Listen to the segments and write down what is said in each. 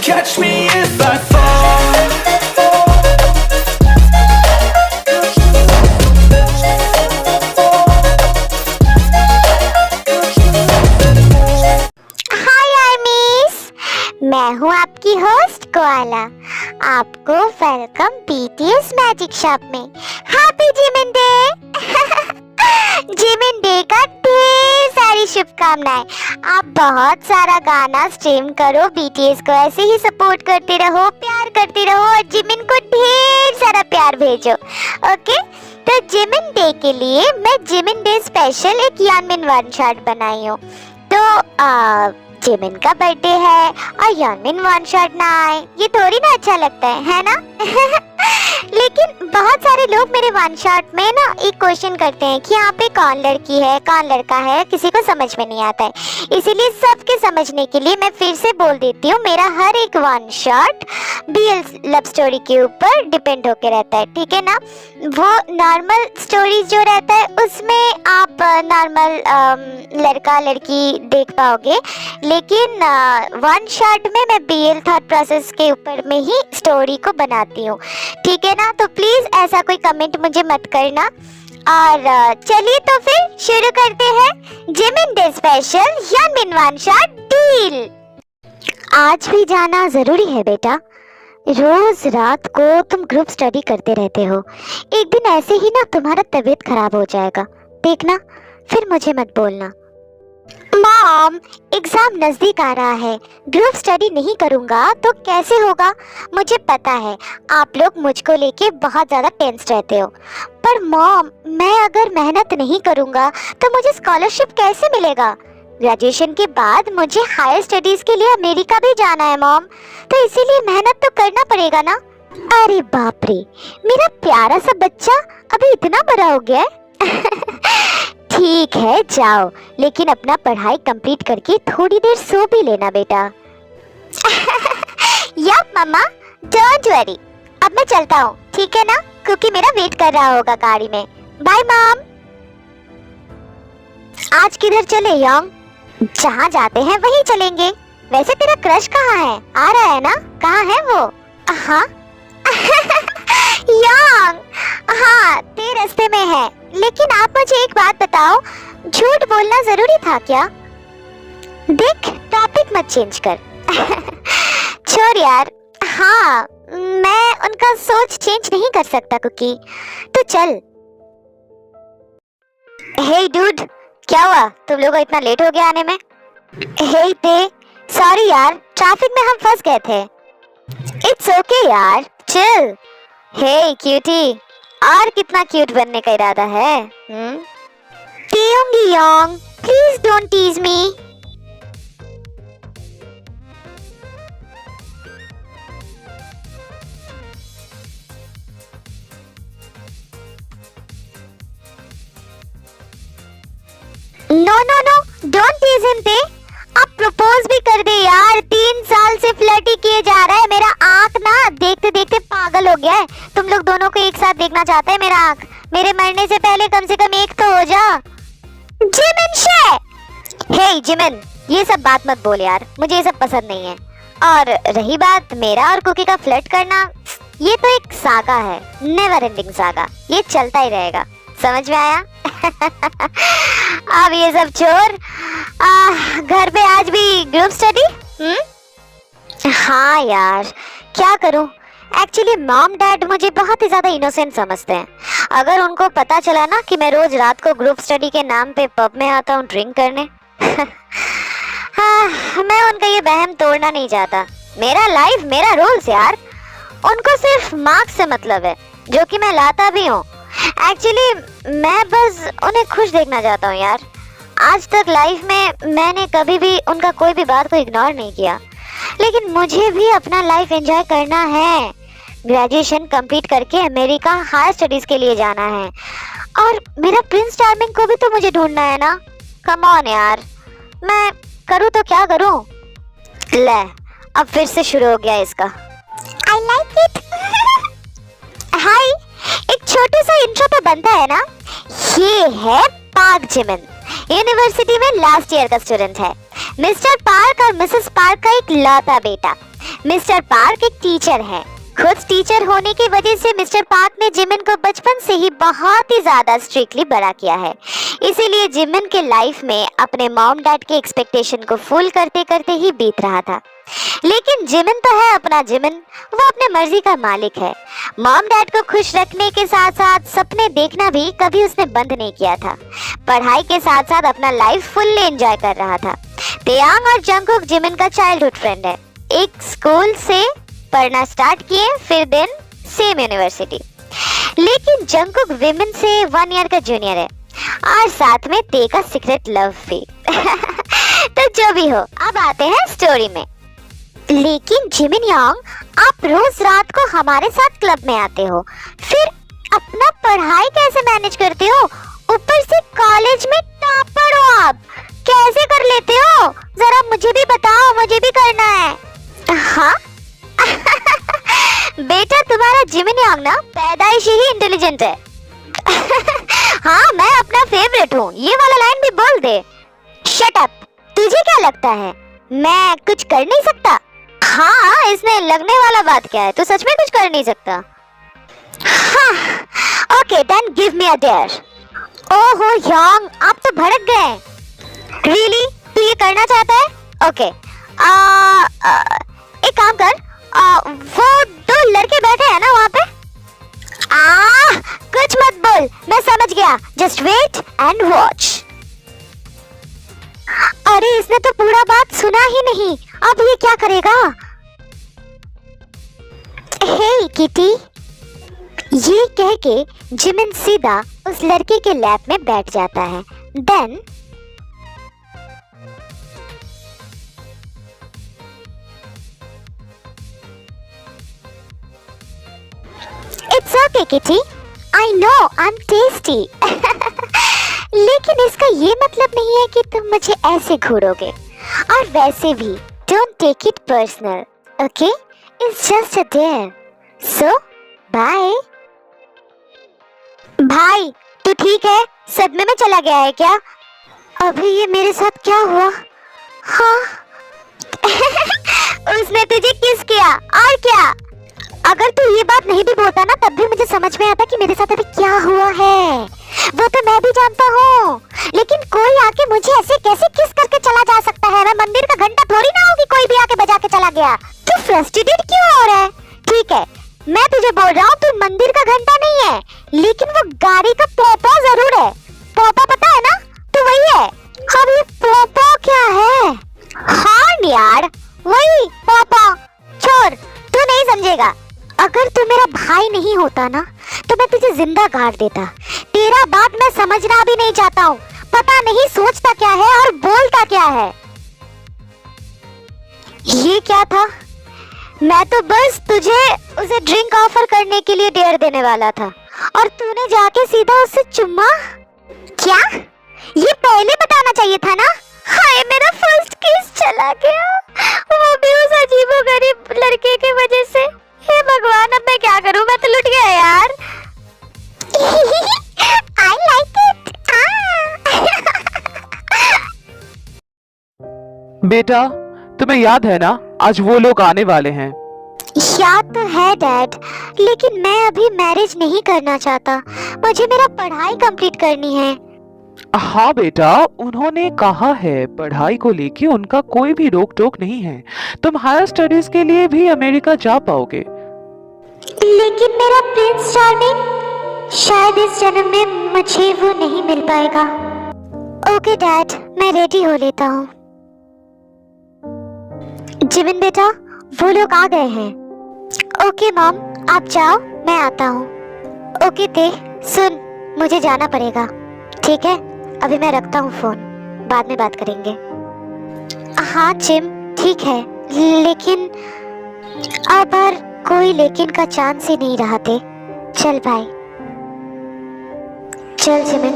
catch me if I fall. हाय आर्मीज, मैं हूँ आपकी होस्ट कोआला। आपको वेलकम बीटीएस मैजिक शॉप में। Happy Jimin day. Jimin day का ढेर सारी शुभकामनाएं। आप बहुत सारा गाना स्ट्रीम करो, बीटीएस को ऐसे ही सपोर्ट करते रहो, प्यार करते रहो और जिमिन को ढेर सारा प्यार भेजो। ओके, तो जिमिन डे के लिए मैं जिमिन डे स्पेशल एक यानमिन वन शॉट बनाई हूँ। तो जिमिन का बर्थडे है और यानमिन वन शॉट ना आए, ये थोड़ी ना अच्छा लगता है ना? लेकिन बहुत सारे लोग मेरे वन शॉट में ना एक क्वेश्चन करते हैं कि यहाँ पे कौन लड़की है कौन लड़का है, किसी को समझ में नहीं आता है। इसीलिए सबके समझने के लिए मैं फिर से बोल देती हूँ, मेरा हर एक one shot BL love story के ऊपर डिपेंड होके रहता है, ठीक है ना? वो नॉर्मल स्टोरीज जो रहता है उसमें आप नॉर्मल लड़का लड़की देख पाओगे, लेकिन वन शॉट में मैं बीएल थॉट प्रोसेस के ऊपर में ही स्टोरी को बनाती हूँ, ठीक है ना? तो प्लीज ऐसा कोई कमेंट मुझे मत करना। और चलिए तो फिर शुरू करते हैं Jimin day special Yoonmin one shot deal. आज भी जाना जरूरी है बेटा, रोज रात को तुम ग्रुप स्टडी करते रहते हो, एक दिन ऐसे ही ना तुम्हारा तबीयत खराब हो जाएगा, देखना, फिर मुझे मत बोलना। मॉम, एग्जाम नजदीक आ रहा है, ग्रुप स्टडी नहीं करूंगा तो कैसे होगा? मुझे पता है आप लोग मुझको लेके बहुत ज्यादा टेंस रहते हो, पर मॉम मैं अगर मेहनत नहीं करूंगा तो मुझे स्कॉलरशिप कैसे मिलेगा? ग्रेजुएशन के बाद मुझे हायर स्टडीज के लिए अमेरिका भी जाना है मॉम, तो इसीलिए मेहनत तो करना पड़ेगा ना। अरे बाप रे, मेरा प्यारा सा बच्चा अभी इतना बड़ा हो गया है। ठीक है जाओ, लेकिन अपना पढ़ाई कंप्लीट करके थोड़ी देर सो भी लेना बेटा। यप मम्मा, डोंट वरी, अब मैं चलता हूँ, ठीक है ना? क्योंकि मेरा वेट कर रहा होगा गाड़ी में। Bye mom. आज किधर चले योंग? जहाँ जाते हैं वहीं चलेंगे। वैसे तेरा क्रश कहाँ है? आ रहा है ना? कहाँ है वो? हाँ। योंग, हाँ तेरे रास्ते में है, लेकिन आप मुझे एक बात बताओ, झूठ बोलना जरूरी था क्या? देख, टॉपिक मत चेंज कर। छोड़ यार। हाँ, मैं उनका सोच चेंज नहीं कर सकता कुकी, तो चल। हे डूड, क्या हुआ? तुम लोग इतना लेट हो गया आने में? हे ते, सॉरी यार, ट्रैफिक में हम फंस गए थे। इट्स ओके यार, चिल। हे क्यूटी, और कितना क्यूट बनने का इरादा है? पीऊंगी Yoong, please don't tease me. No no no, don't tease him ते। आप प्रपोज भी कर दे यार, 3 साल से फ्लर्ट ही किए जा रहा है। मेरा आंख ना देखते देखते पागल हो गया है। तुम लोग दोनों को एक साथ देखना चाहता है मेरा आंख। मेरे मरने से पहले कम से कम एक तो हो जा। जिमिन शे! हे जिमिन, ये सब बात मत बोल यार, मुझे ये सब पसंद नहीं है। और रही बात मेरा और कुकी का फ्लर्ट करना, ये तो एक सागा है, नेवर एंडिंग सागा, ये चलता ही रहेगा। समझ में आया? अब ये सब छोड़, घर पे आज भी ग्रुप स्टडी? हाँ यार, क्या करूं? एक्चुअली मॉम डैड मुझे बहुत ही ज्यादा इनोसेंट समझते हैं। अगर उनको पता चला ना कि मैं रोज रात को ग्रुप स्टडी के नाम पे पब में आता हूँ ड्रिंक करने, हाँ, मैं उनका ये वहम तोड़ना नहीं चाहता। मेरा लाइफ मेरा रूल्स यार, उनको सिर्फ मार्क्स से मतलब है, जो कि मैं लाता भी हूँ। एक्चुअली मैं बस उन्हें खुश देखना चाहता हूँ यार। आज तक लाइफ में मैंने कभी भी उनका कोई भी बात को इग्नोर नहीं किया, लेकिन मुझे भी अपना लाइफ एंजॉय करना है। ग्रेजुएशन कंप्लीट करके अमेरिका हायर स्टडीज के लिए जाना है, और मेरा प्रिंस चार्मिंग को भी तो मुझे ढूंढना है ना। कम ऑन यार, मैं करूँ तो क्या करूँ? ले, अब फिर से शुरू हो गया इसका। I like it. हाय, एक छोटे सा इंट्रो तो बनता है ना। ये है पार्क जिमिन, यूनिवर्सिटी में लास्ट ईयर का स्टूडेंट है। मिस्टर पार्क और मिसेस पार्क का एक लौता बेटा। मिस्टर पार्क एक टीचर है। खुद टीचर होने की वजह से मिस्टर पार्क ने जिमिन को बचपन से ही बहुत ही ज्यादा स्ट्रिक्टली बड़ा किया है। इसीलिए जिमिन के लाइफ में अपने मॉम डैड के एक्सपेक्टेशन को फुल करते करते ही बीत रहा था। लेकिन जिमिन तो है अपना जिमिन, वो अपने मर्जी का मालिक है। मॉम डैड को खुश रखने के साथ साथ सपने देखना भी कभी उसने बंद नहीं किया था। पढ़ाई के साथ साथ अपना लाइफ फुल्ली एंजॉय कर रहा था। तेयांग और जंगकुक जिमिन का चाइल्डहुड फ्रेंड है। एक स्कूल से पढ़ना स्टार्ट किए, फिर देन सेम यूनिवर्सिटी। लेकिन जंगकुक विमेन से 1 ईयर का जूनियर है और साथ में ते का सीक्रेट लव भी। तो जो भी हो, अब आते हैं स्टोरी में। लेकिन जिमिन यांग, आप रोज रात को हमारे साथ क्लब में आते हो, फिर अपना पढ़ाई कैसे मैनेज करते हो? ऊपर से कॉलेज में टॉपर हो आप, कैसे कर लेते हो? जरा मुझे भी बताओ, मुझे भी करना है। हाँ बेटा, तुम्हारा जिमिन यांग ना पैदाइशी ही इंटेलिजेंट है। हाँ, मैं अपना फेवरेट हूँ, ये वाला लाइन भी बोल दे। शट अप, तुझे क्या लगता है मैं कुछ कर नहीं सकता? हाँ, इसमें लगने वाला बात क्या है, तू सच में कुछ कर नहीं सकता? हाँ, okay then give me a dare. ओहो यांग, आप तो भड़क गए। रियली, तू ये करना चाहता है? ओके, एक काम कर, वो 2 लड़के बैठे हैं ना वहाँ पे। कुछ मत बोल, मैं समझ गया, जस्ट वेट एंड वॉच। अरे इसने तो पूरा बात सुना ही नहीं, अब ये क्या करेगा? हे किटी, ये कह के जिमिन सीधा उस लड़के के लैप में बैठ जाता है। Then it's okay kitty, I know I am tasty. लेकिन इसका ये मतलब नहीं है कि तुम मुझे ऐसे घूरोगे। और वैसे भी don't take it personal, okay? It's just a dare, so bye. भाई तू ठीक है? सदमे में चला गया है क्या? अभी ये मेरे साथ क्या हुआ? हाँ उसने तुझे किस किया और क्या? अगर तू ये बात नहीं भी बोलता ना, तब भी मुझे समझ में आता कि मेरे साथ अभी क्या हुआ है। वो तो मैं भी जानता हूँ, लेकिन कोई आके मुझे ऐसे कैसे किस करके चला जा सकता है? मैं मंदिर का घंटा थोड़ी ना हूँ कि कोई भी आके बजा के चला गया। तू फ्रस्ट्रेटेड क्यों हो रहा है? ठीक है, मैं तुझे बोल रहा हूँ, तू मंदिर का घंटा नहीं है, लेकिन वो गाड़ी का पोपो जरूर है। पोपो पता है ना, तू वही है। अब ये पोपो क्या है? हाँ यार, वही पोपो। छोड़, तू नहीं समझेगा। अगर तू मेरा भाई नहीं होता ना, तो मैं तुझे जिंदा गाड़ देता। तेरा बात मैं समझना भी नहीं चाहता हूँ। पता नहीं सोचता क्या है और बोलता क्या है। ये क्या था? मैं तो बस तुझे उसे ड्रिंक ऑफर करने के लिए डेयर देने वाला था, और तूने जाके सीधा उससे चुम्मा। क्या? ये पहले बताना चाहिए था ना। हाय, मेरा फर्स्ट किस चला गया, वो भी उस अजीबोगरीब लड़के की वजह से। हे भगवान, अब मैं क्या करूं? मैं तो लुट गया यार। I like it. बेटा, तुम्हें याद है ना, आज वो लोग आने वाले हैं। याद तो है डैड, लेकिन मैं अभी मैरिज नहीं करना चाहता। मुझे मेरा पढ़ाई कंप्लीट करनी है। हाँ बेटा, उन्होंने कहा है पढ़ाई को लेके उनका कोई भी रोक टोक नहीं है। तुम हायर स्टडीज के लिए भी अमेरिका जा पाओगे। लेकिन मेरा प्रिंस चार्मिंग, शायद इस जन्म में मुझे वो नहीं मिल पाएगा। ओके डैड, मैं रेडी हो लेता हूँ। जिमिन बेटा, वो लोग आ गए हैं। ओके मॉम, आप जाओ, मैं आता हूँ। ओके ते, सुन, मुझे जाना पड़ेगा, ठीक है? अभी मैं रखता हूँ फोन, बाद में बात करेंगे। हाँ जिम, ठीक है, लेकिन अब कोई लेकिन का चांस ही नहीं रहा थे। चल भाई, चल जिमिन,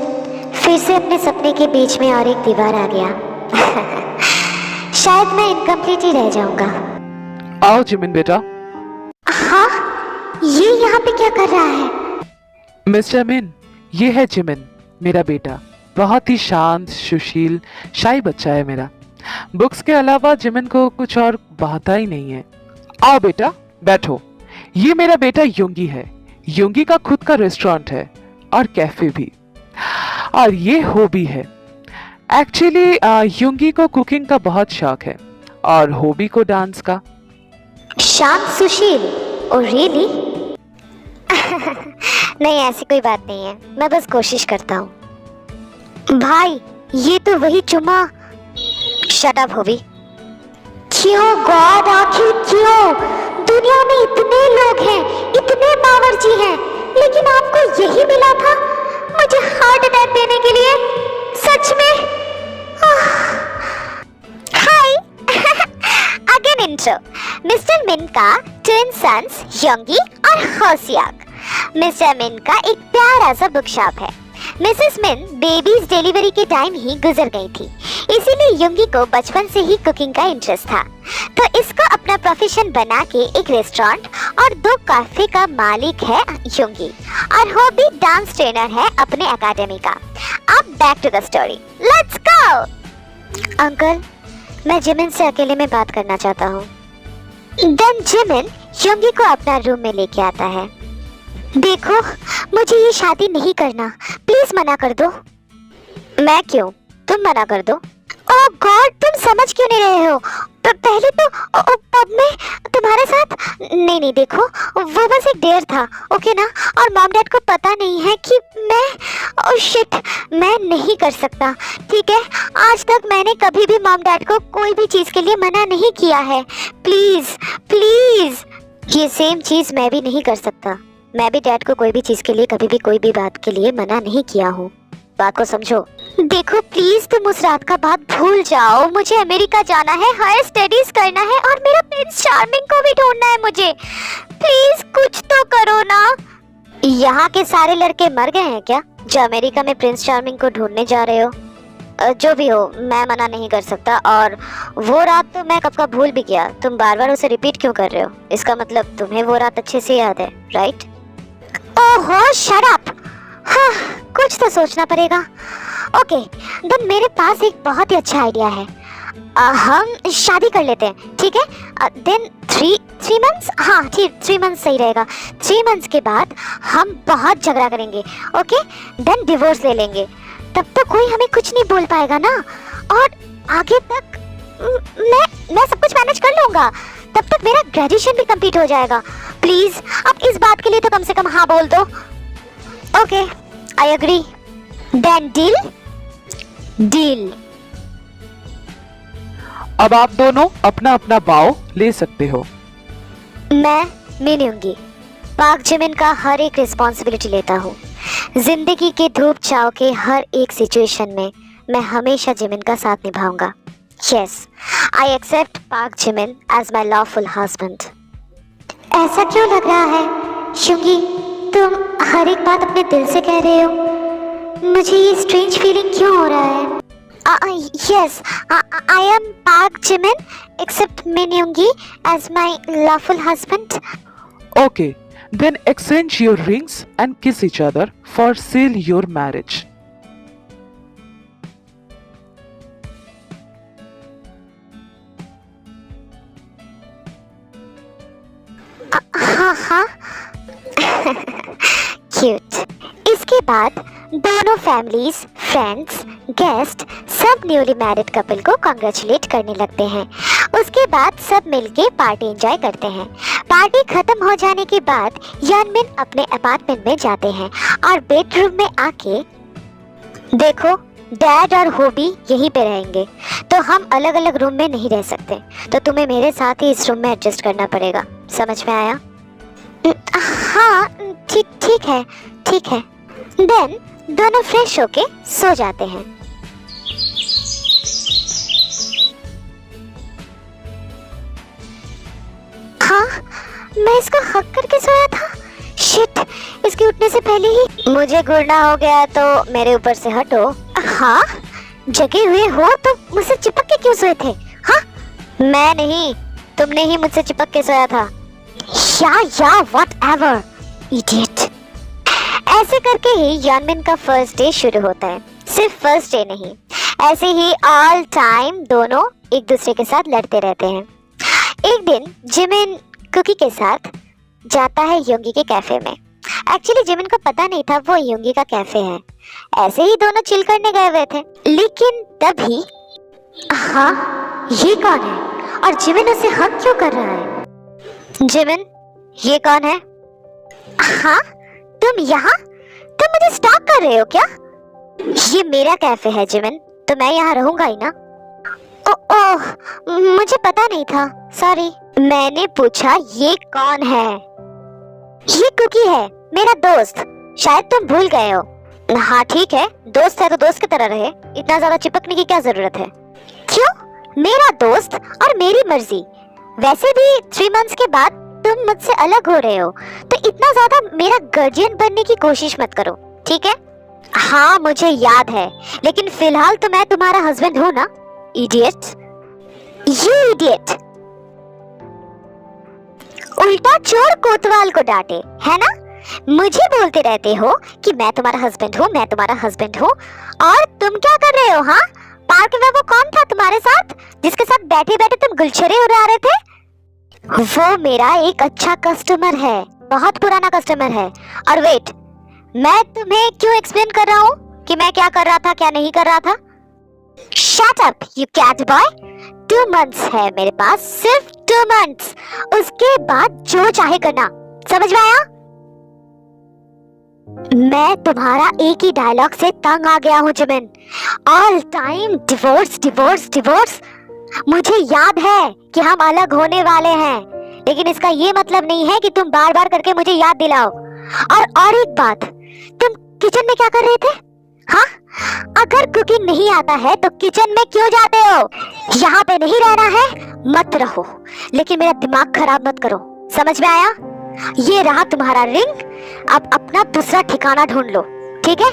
फिर से अपने सपने के बीच में और एक दीवार आ गया। शायद मैं इनकम्प्लीट ही रह जाऊंगा। आओ जिमिन बेटा। हाँ, ये यहाँ पे क्या कर रहा है? मिस्टर मिन, ये है जिमिन, मेरा बेटा। बहुत ही शांत, सुशील, शाही बच्चा है मेरा। बुक्स के अलावा जिमिन को कुछ और भाता ही नहीं है। आओ बेटा, बैठो। ये मेरा बेटा युंगी है। युंगी का खुद का रेस्टोरेंट है और कैफे भी, और ये हॉबी है। एक्चुअली युंगी को कुकिंग का बहुत शौक है और हॉबी को डांस का। शांत सुशील, ओ रियली? नहीं, ऐसी कोई बात नहीं है, मैं बस कोशिश करता हूँ। भाई, ये तो वही चुम्मा। Shut up hobby. क्यों गॉड, आखिर क्यों? दुनिया में इतने लोग हैं, इतने बावर्ची हैं, लेकिन आपको यही मिला था मुझे हार्ट अटैक देने के लिए? सच में? हाय। Again intro. मिस्टर मिन का ट्विन सन्स योंगी और होसियाक। मिस्टर मिन का एक प्यारा सा बुक शॉप है। मिसेस मिन बेबीज डिलीवरी के टाइम ही गुजर गई थी, इसीलिए योंगी को बचपन से ही कुकिंग का इंटरेस्ट था। तो इसको अपना प्रोफेशन बना के एक रेस्टोरेंट और 2 कैफे का मालिक है योंगी, और हॉबी डांस ट्रेनर है अपने एकेडमी का। अब back to the story, let's go. Uncle, मैं जिमिन से अकेले में बात करना चाहता हूँ। देन जिमिन योंगी को अपना रूम में लेके आता है। देखो, मुझे ये शादी नहीं करना, प्लीज मना कर दो। मैं क्यों? तुम मना कर दो। ओह गॉड, तुम समझ क्यों नहीं रहे हो? पहले तो पब में तुम्हारे साथ। नहीं, देखो, वो बस एक डेयर था, ओके ना? और मॉम डैड को पता नहीं है कि मैं, ओह शिट, मैं नहीं कर सकता, ठीक है? आज तक मैंने कभी भी मॉम डैड को कोई भी चीज़ के लिए मना नहीं किया है। Please please. ये सेम चीज़ मैं भी नहीं कर सकता। मैं भी डैड को कोई भी चीज़ के लिए कभी भी कोई भी बात के लिए मना नहीं किया हूँ। बात को समझो। देखो प्लीज, तुम उस रात का बात भूल जाओ। मुझे अमेरिका जाना है, हायर स्टडीज करना है, और मेरा प्रिंस चार्मिंग को भी ढूंढना है मुझे। प्लीज कुछ तो करो ना। यहाँ के सारे लड़के मर गए हैं क्या जो अमेरिका में प्रिंस चार्मिंग को ढूंढने जा रहे हो? जो भी हो, मैं मना नहीं कर सकता। और वो रात तो मैं कब का भूल भी गया। तुम बार बार उसे रिपीट क्यों कर रहे हो? इसका मतलब तुम्हें वो रात अच्छे से याद है, राइट? ओहो शट अप। हाँ, कुछ तो सोचना पड़ेगा। ओके, देन मेरे पास एक बहुत ही अच्छा आइडिया है। हम शादी कर लेते हैं, ठीक है? देन 3 मंथ्स, हाँ ठीक, 3 मंथ्स सही रहेगा। 3 मंथ्स के बाद हम बहुत झगड़ा करेंगे, ओके? देन डिवोर्स ले लेंगे। तब तो कोई हमें कुछ नहीं बोल पाएगा ना, और आगे तक मैं सब कुछ मैनेज कर लूँगा। तब तक मेरा ग्रेजुएशन भी कंप्लीट हो जाएगा। प्लीज, अब इस बात के लिए तो कम से कम हाँ बोल दो। Okay, I agree. Then deal? Deal. अब आप दोनों अपना अपना बाव ले सकते हो। मैं मिनूंगी पाक जिमिन का हर एक रिस्पॉन्सिबिलिटी लेता हूँ। जिंदगी के धूप छाव के हर एक सिचुएशन में मैं हमेशा जिमिन का साथ निभाऊंगा। Yes, I accept Park Jimin as my lawful husband. ऐसा क्यों लग रहा है युंगी, तुम हर एक बात अपने दिल से कह रहे हो? मुझे ये स्ट्रेंज फीलिंग क्यों हो रहा है? Yes, I am Park Jimin, except Min Yoongi as my lawful husband. Okay, then exchange your rings and kiss each other for seal your marriage. हाँ क्यूट। इसके बाद दोनों फैमिलीज, फ्रेंड्स, गेस्ट सब newly married couple को congratulate करने लगते हैं। उसके बाद सब मिलके पार्टी एंजॉय करते हैं। पार्टी खत्म हो जाने के बाद यानमिन अपने अपार्टमेंट में जाते हैं और बेडरूम में आके, देखो डैड और हॉबी यहीं पे रहेंगे, तो हम अलग अलग रूम में नहीं रह सकते, तो तुम्हें मेरे साथ ही इस रूम में एडजस्ट करना पड़ेगा। समझ में आया? हाँ ठीक है। देन दोनों फ्रेश होके सो जाते हैं। हाँ, मैं इसको हक करके सोया था। शिट, इसके उठने से पहले ही मुझे गुड़ना हो गया, तो मेरे ऊपर से हटो। हाँ, जगे हुए हो तो मुझसे चिपक के क्यों सोए थे? हाँ, मैं नहीं, तुमने ही मुझसे चिपक के सोया था। या व्हाटएवर, इडियट। ऐसे करके ही यानमिन का फर्स्ट डे शुरू होता है। सिर्फ फर्स्ट डे नहीं, ऐसे ही ऑल टाइम दोनों एक दूसरे के साथ लड़ते रहते हैं। एक दिन जिमिन कुकी के साथ जाता है योंगी के कैफे में। एक्चुअली जिमिन को पता नहीं था वो योंगी का कैफे है, ऐसे ही दोनों चिल करने गए हुए थे। लेकिन तभी हाँ, ये कौन है और जिमिन उसे हक क्यों कर रहा है? जिमिन, ये कौन है? हाँ, तुम यहाँ? तुम मुझे स्टॉक कर रहे हो क्या? ये मेरा कैफे है जिमिन, तो मैं यहाँ रहूंगा ही ना। ओह, मुझे पता नहीं था, सॉरी। मैंने पूछा ये कौन है? ये कुकी है, मेरा दोस्त। शायद तुम भूल गए हो। हाँ ठीक है, दोस्त है तो दोस्त की तरह रहे, इतना ज्यादा चिपकने की क्या जरूरत है? क्यों? मेरा दोस्त और मेरी मर्जी। वैसे भी 3 मंथ्स के बाद तुम मुझसे अलग हो रहे हो, तो इतना ज्यादा मेरा गार्जियन बनने की कोशिश मत करो, ठीक है? हाँ मुझे याद है, लेकिन फिलहाल तो मैं तुम्हारा हस्बैंड हूँ ना, इडियट। You idiot. उल्टा चोर कोतवाल को डांटे, है ना? मुझे बोलते रहते हो कि मैं तुम्हारा हस्बैंड हूँ, मैं तुम्हारा हस्बैंड हूँ, और तुम क्या कर रहे हो? हाँ, पार्क में वो कौन था तुम्हारे साथ जिसके साथ बैठे बैठे तुम गुलछरे उड़ा रहे थे? वो मेरा एक अच्छा कस्टमर है, बहुत पुराना कस्टमर है। और वेट, मैं तुम्हें क्यों एक्सप्लेन कर रहा हूँ कि मैं क्या कर रहा था क्या नहीं कर रहा था? Shut up you cat boy. 2 months है मेरे पास, सिर्फ 2 मंथ्स। उसके बाद जो चाहे करना, समझ में आया? मैं तुम्हारा एक ही डायलॉग से तंग आ गया हूँ Jimin. All time divorce divorce divorce. मुझे याद है कि हम अलग होने वाले हैं, लेकिन इसका ये मतलब नहीं है कि तुम बार बार करके मुझे याद दिलाओ। और एक बात, तुम किचन में क्या कर रहे थे? हाँ, अगर कुकिंग नहीं आता है तो किचन में क्यों जाते हो? यहाँ पे नहीं रहना है, मत रहो, लेकिन मेरा दिमाग खराब मत करो, समझ में आया? ये रहा तुम्हारा रिंग, अब अपना दूसरा ठिकाना ढूंढ लो, ठीक है?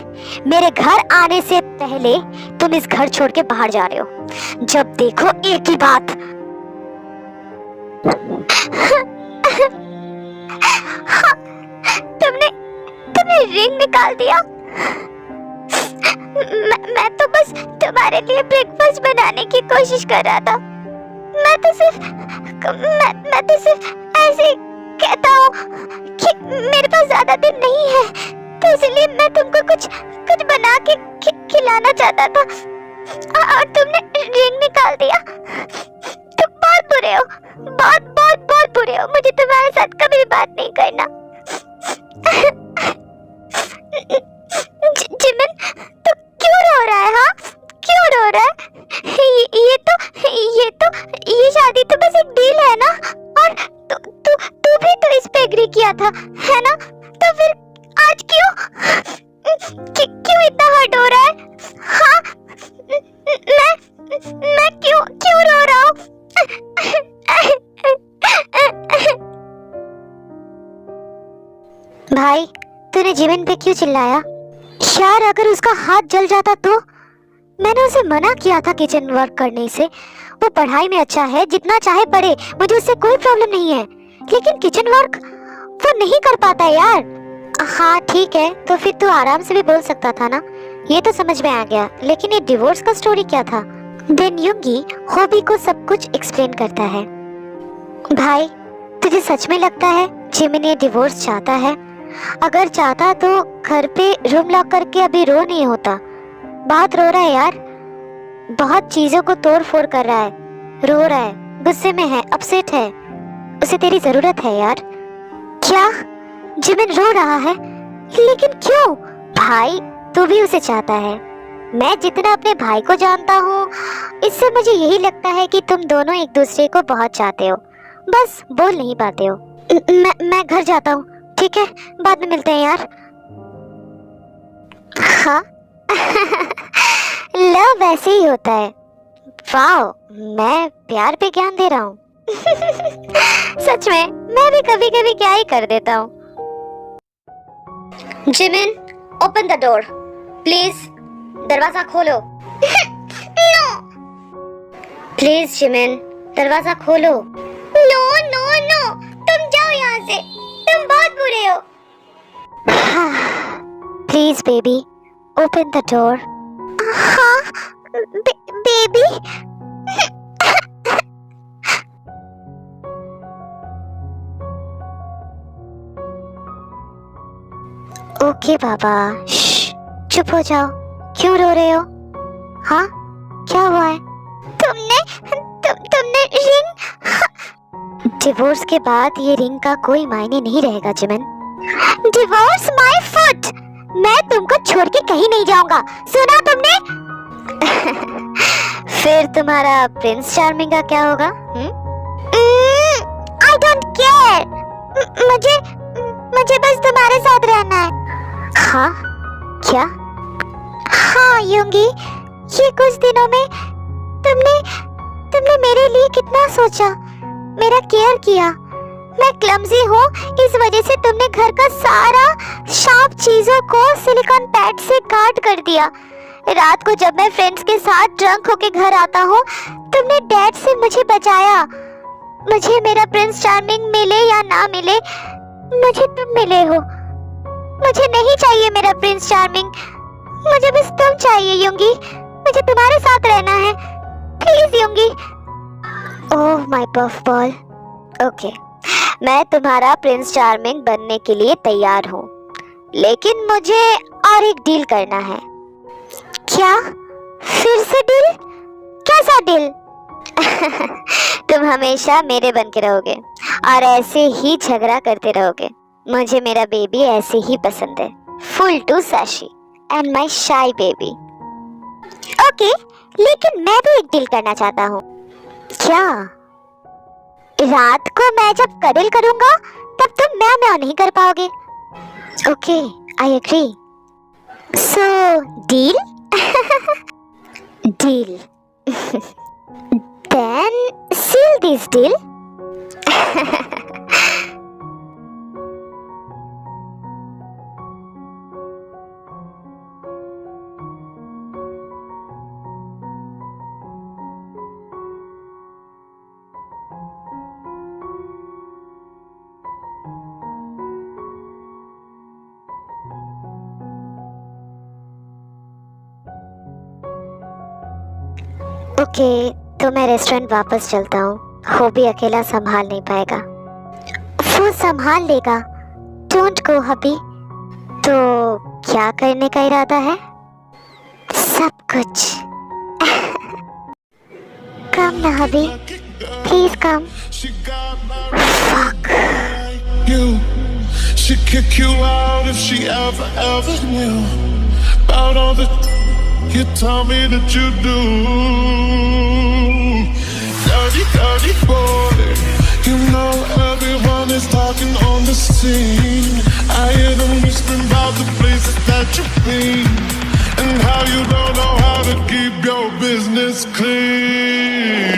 मेरे घर आने से पहले तुम इस घर छोड़ के बाहर जा रहे हो। जब देखो एक ही बात। तुमने रिंग निकाल दिया। मैं तो बस तुम्हारे लिए ब्रेकफास्ट बनाने की कोशिश कर रहा था। मैं तो सिर्फ ऐसे कहता हूँ कि मेरे पास ज्यादा दिन नहीं है, तो इसलिए मैं तुमको कुछ बना के खिलाना चाहता था, और तुमने रिंग निकाल दिया। तुम बहुत बुरे हो, बहुत बुरे हो। मुझे तुम्हारे साथ कभी भी बात नहीं करना। जिमिन, तो क्यों रो रहा है? हाँ, क्यों रो रहा है? ये शादी तो बस एक डील है ना, और तू भी तो इस पे एग्री किया था, है ना? तो फिर आज क्यों इतना हर्ट हो रहा है? हाँ, मैं क्यों रो रहा हूँ? भाई, तूने जिमिन पे क्यों चिल्लाया? यार, अगर उसका हाथ जल जाता तो? मैंने उसे मना किया था किचन वर्क करने से। वो पढ़ाई में अच्छा है, जितना चाहे पढ़े, मुझे उससे कोई प्रॉब्लम नहीं है, लेकिन किचन वर्क वो नहीं कर पाता यार। हाँ ठीक है, तो फिर तू आराम से भी बोल सकता था ना, ये तो समझ में आ गया। लेकिन ये डिवोर्स का स्टोरी क्या था? देन योंगी हॉबी को सब कुछ एक्सप्लेन करता है। भाई, तुझे सच में लगता है जिमिन ये डिवोर्स चाहता है? अगर चाहता तो घर पे रूम लॉक करके अभी रो नहीं होता। बहुत रो रहा है यार, बहुत चीजों को तोड़ फोड़ कर रहा है, रो रहा है, गुस्से में है, अपसेट है। उसे तेरी जरूरत है यार। क्या? जिमिन रो रहा है? लेकिन क्यों? भाई, तू भी उसे चाहता है। मैं जितना अपने भाई को जानता हूँ, इससे मुझे यही लगता है कि तुम दोनों एक दूसरे को बहुत चाहते हो, बस बोल नहीं पाते हो। मैं घर जाता हूँ, ठीक है? बाद में मिलते हैं यार। हाँ लव ऐसे ही होता है। वाओ, मैं प्यार पे ज्ञान दे रहा हूँ। सच में मैं भी कभी कभी क्या ही कर देता हूँ। Jimin, open the door please, दरवाजा खोलो। नो प्लीज जिमिन, दरवाजा खोलो। नो नो नो, तुम जाओ यहाँ से, तुम बहुत बुरे हो। Please baby, open the door. हाँ बेबी। ओके बाबा, चुप हो जाओ। क्यों रो रहे हो? हाँ, क्या हुआ है? तुमने रिंग। डिवोर्स के बाद ये रिंग का कोई मायने नहीं रहेगा जिमिन। Divorce my foot. मैं तुमको छोड़ के कहीं नहीं जाऊंगा, सुना तुमने? फिर तुम्हारा प्रिंस चार्मिंग का क्या होगा? I don't care. मुझे बस तुम्हारे साथ रहना है। हाँ? क्या? हाँ योंगी, ये कुछ दिनों में तुमने मेरे लिए कितना सोचा, मेरा केयर किया। मैं क्लमजी हूँ, इस वजह से तुमने घर का सारा शार्प चीजों को सिलिकॉन पैड से गार्ड कर दिया। रात को जब मैं फ्रेंड्स के साथ ड्रंक होके घर आता हूँ, तुमने डैड से मुझे बचाया। मुझे मेरा प्रिंस चार्मिंग मिले या ना मिले, मुझे तुम मिले हो। मुझे नहीं चाहिए मेरा प्रिंस चार्मिंग, मुझे बस तुम चाहिए योंगी। मुझे तुम्हारे साथ रहना है, please Yoongi. Oh my puff ball. Okay, मैं तुम्हारा प्रिंस चार्मिंग बनने के लिए तैयार हूँ, लेकिन मुझे और एक डील करना है। क्या? फिर से डील? कैसा डील? तुम हमेशा मेरे बन के रहोगे और ऐसे ही झगड़ा करते रहोगे। मुझे मेरा बेबी ऐसे ही पसंद है, फुल टू साशी एंड माय शाई बेबी। ओके, लेकिन मैं भी एक डील करना चाहता हूँ। क्या? रात को मैं जब कडल करूंगा तब तुम म्याऊ नहीं कर पाओगे। Okay, I agree. So deal? Deal. Then seal this deal. Okay, तो मैं रेस्टोरेंट वापस चलता हूँ। वो भी अकेला संभाल नहीं पाएगा। वो संभाल लेगा। डोंट गो हबी। तो क्या करने का इरादा है? सब कुछ। कम ना hubby, please come. Fuck. She'd kick you out if she ever knew about all the you tell me that you do. Dirty boy, you know everyone is talking on the scene. I hear them whispering about the places that you've been and how you don't know how to keep your business clean.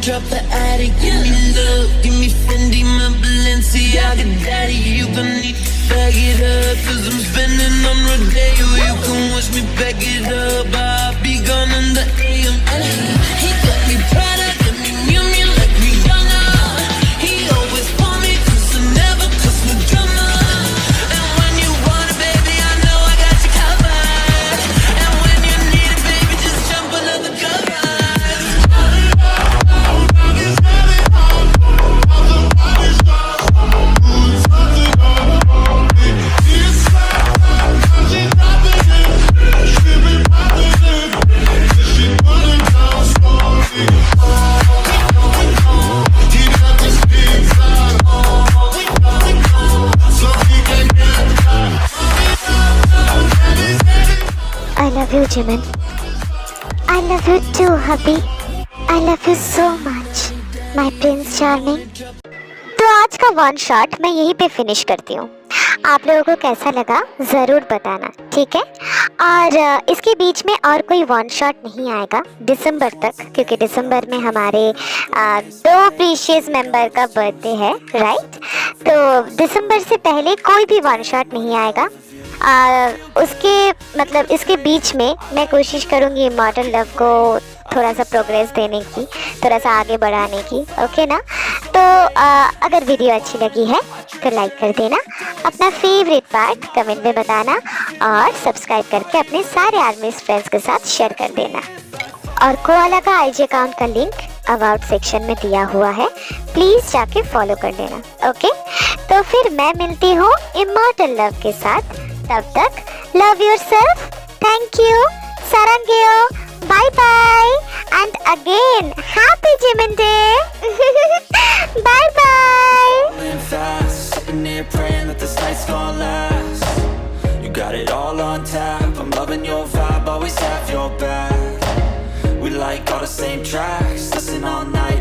Drop the attic, give me love, give me Fendi, my Balenciaga daddy. You gon' need to bag it up, cause I'm spending on Rodeo. You can watch me back it up, I'll be gone in the AM. He got me Prada, got me Miu Miu like Rihanna. He always want me cause I never cause no drama. And when you want it, baby, I know I got you covered. And when you need it, baby, just jump under the covers. I love you, Jimin. I love you too, hubby. I love you so much, my prince charming. तो आज का one shot मैं यहीं पे finish करती हूँ। आप लोगों को कैसा लगा ज़रूर बताना, ठीक है? और इसके बीच में और कोई वन शॉट नहीं आएगा दिसंबर तक, क्योंकि दिसंबर में हमारे 2 प्रीशियस मेंबर का बर्थडे है, राइट? तो दिसंबर से पहले कोई भी वन शॉट नहीं आएगा। उसके मतलब इसके बीच में मैं कोशिश करूँगी इमॉर्टल लव को थोड़ा सा प्रोग्रेस देने की, थोड़ा सा आगे बढ़ाने की, ओके ना। तो अगर वीडियो अच्छी लगी है तो लाइक कर देना, अपना फेवरेट पार्ट कमेंट में बताना और सब्सक्राइब करके अपने सारे आर्मी फ्रेंड्स के साथ शेयर कर देना। और कोआला का आईजी अकाउंट का लिंक अबाउट सेक्शन में दिया हुआ है, प्लीज़ जाके फॉलो कर लेना, ओके। तो फिर मैं मिलती हूँ इमॉर्टल लव के साथ, तब तक लव योरसेल्फ, थैंक यू, सारंगेयो, bye bye and again happy